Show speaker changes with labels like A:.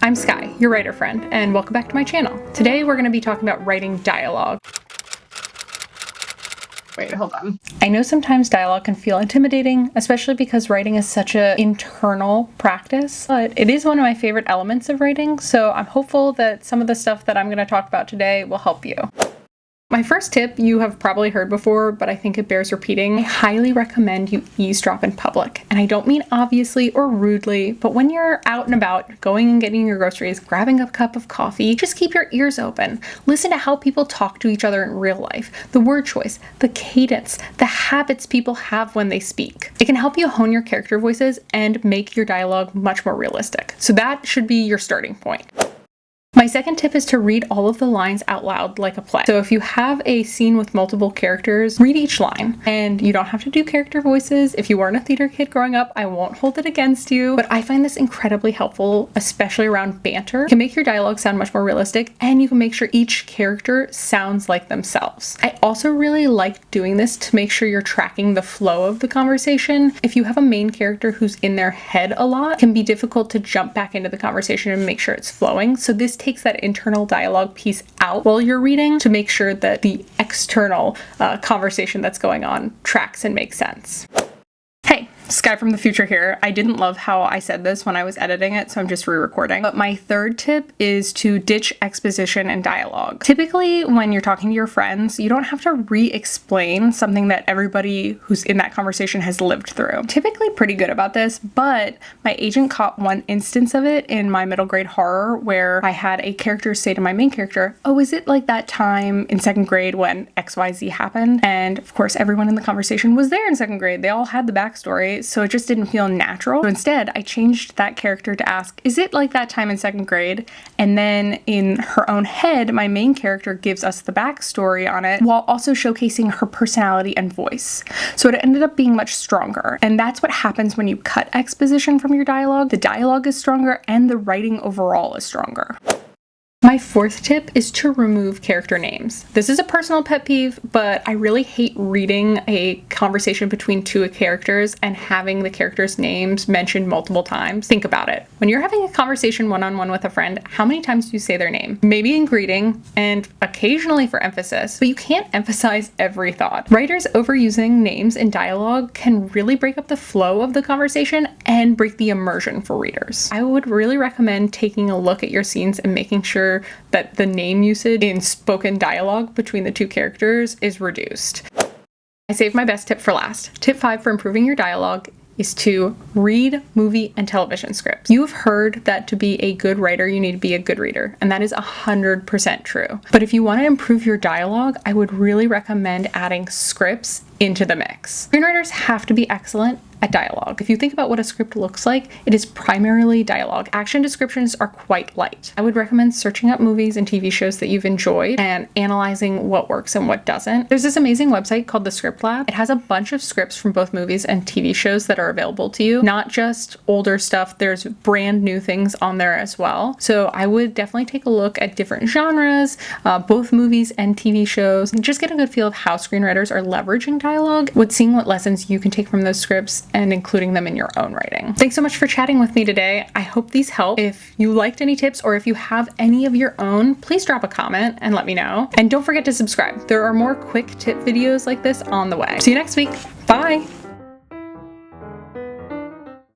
A: I'm Sky, your writer friend, and welcome back to my channel. Today we're going to be talking about writing dialogue. Wait, hold on. I know sometimes dialogue can feel intimidating, especially because writing is such an internal practice, but it is one of my favorite elements of writing, so I'm hopeful that some of the stuff that I'm going to talk about today will help you. My first tip you have probably heard before, but I think it bears repeating. I highly recommend you eavesdrop in public. And I don't mean obviously or rudely, but when you're out and about, going and getting your groceries, grabbing a cup of coffee, just keep your ears open. Listen to how people talk to each other in real life, the word choice, the cadence, the habits people have when they speak. It can help you hone your character voices and make your dialogue much more realistic. So that should be your starting point. My second tip is to read all of the lines out loud like a play. So if you have a scene with multiple characters, read each line. And you don't have to do character voices. If you weren't a theater kid growing up, I won't hold it against you. But I find this incredibly helpful, especially around banter. It can make your dialogue sound much more realistic, and you can make sure each character sounds like themselves. I also really like doing this to make sure you're tracking the flow of the conversation. If you have a main character who's in their head a lot, it can be difficult to jump back into the conversation and make sure it's flowing. So this takes that internal dialogue piece out while you're reading to make sure that the external conversation that's going on tracks and makes sense. Hey, Sky from the future here. I didn't love how I said this when I was editing it, so I'm just re-recording. But my third tip is to ditch exposition and dialogue. Typically, when you're talking to your friends, you don't have to re-explain something that everybody who's in that conversation has lived through. Typically pretty good about this, but my agent caught one instance of it in my middle grade horror where I had a character say to my main character, "Oh, is it like that time in second grade when XYZ happened?" And of course, everyone in the conversation was there in second grade. They all had the backstory, so it just didn't feel natural. So instead, I changed that character to ask, "Is it like that time in second grade?" And then in her own head, my main character gives us the backstory on it while also showcasing her personality and voice. So it ended up being much stronger. And that's what happens when you cut exposition from your dialogue. The dialogue is stronger and the writing overall is stronger. My fourth tip is to remove character names. This is a personal pet peeve, but I really hate reading a conversation between two characters and having the characters' names mentioned multiple times. Think about it. When you're having a conversation one-on-one with a friend, how many times do you say their name? Maybe in greeting and occasionally for emphasis, but you can't emphasize every thought. Writers overusing names in dialogue can really break up the flow of the conversation and break the immersion for readers. I would really recommend taking a look at your scenes and making sure that the name usage in spoken dialogue between the two characters is reduced. I saved my best tip for last. Tip 5 for improving your dialogue is to read movie and television scripts. You have heard that to be a good writer, you need to be a good reader, and that is 100% true. But if you want to improve your dialogue, I would really recommend adding scripts into the mix. Screenwriters have to be excellent at dialogue. If you think about what a script looks like, it is primarily dialogue. Action descriptions are quite light. I would recommend searching up movies and TV shows that you've enjoyed and analyzing what works and what doesn't. There's this amazing website called the Script Lab. It has a bunch of scripts from both movies and TV shows that are available to you. Not just older stuff, there's brand new things on there as well. So I would definitely take a look at different genres, both movies and TV shows, and just get a good feel of how screenwriters are leveraging dialogue, seeing what lessons you can take from those scripts and including them in your own writing. Thanks so much for chatting with me today. I hope these help. If you liked any tips or if you have any of your own, please drop a comment and let me know. And don't forget to subscribe. There are more quick tip videos like this on the way. See you next week. Bye.